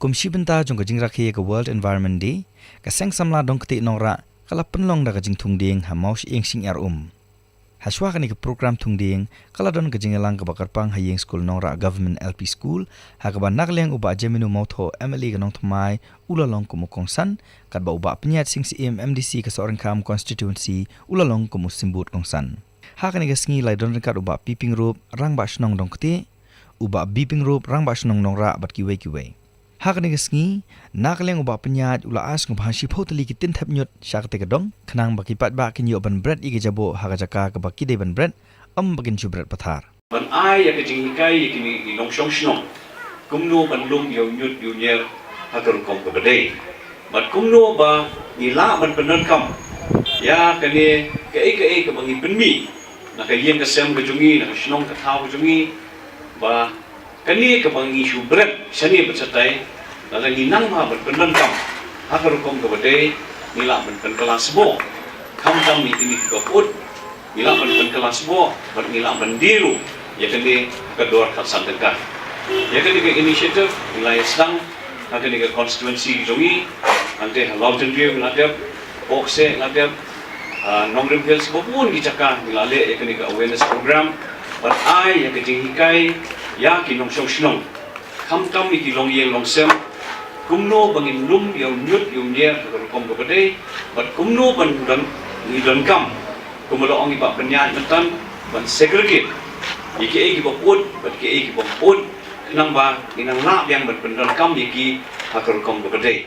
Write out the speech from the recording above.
Kumsi benta jong kajing Rakhe ke World Environment Day, ka Seng Samla Dongktieh Nongrah kala penlong da kajing tungding hamaus ing sing Haswa kani ke program tungding kala don kajing elang ke bakarpang hayeng school Nongrah Government LP School ha ka ban nakleng uba jeminu mautho MLA ganong thmai ulalong kumukong san kat ba uba penyat sing CM MDC ke seorang kam constituency ulalong kumusimbut kongsan. Ha kani ke sngi lai don kat uba piping rup rang ba shnong Dongktieh uba biping rup rang ba shnong Nongrah bat kiwe. Hak ni kesngi nak leng uba penyat ula as ngubah shipho tali kitin thap nyut syak te kedong kenang baki pat ba kinyo ban bread ige jabo haga jaka ke baki de ban bread bagin chu bread pathar ban ai ya ke jing kai kini long shong shnong kumno ban lum yo nyut yu nyer hakar kom ke bedai mat kumno ba ni la ban penon kam ya kani ke bangi penmi nak yen ke sem ke jungi nak shnong ke thau ke jungi ba kani ke bangi shu bread shani bercetai lalu ni nang ma berpenan kam hakar kom ke bedai ni la berpen kelas bo kam tam ni kini ke put ni la berpen kelas bo ber ni la bendiru ya kani kedua kat sandeka ya kani ke initiative nilai sedang kani ke constituency jongi ante Lauten View ladap Okse ladap Nongrah Hills bopun gicaka nilale ya kani ke awareness program ber ai ya ke jingkai ya kinong shnong kam tam ni kilong yeng long sem kumno bangin lum yang nyut yung nyer kom ke bedai bat kumno ban dan ni dan kam kumlo ong iba penyat metan ban segregate iki boput bat ki boput nang ba inang la yang ban dan kam iki hakar kom ke bedai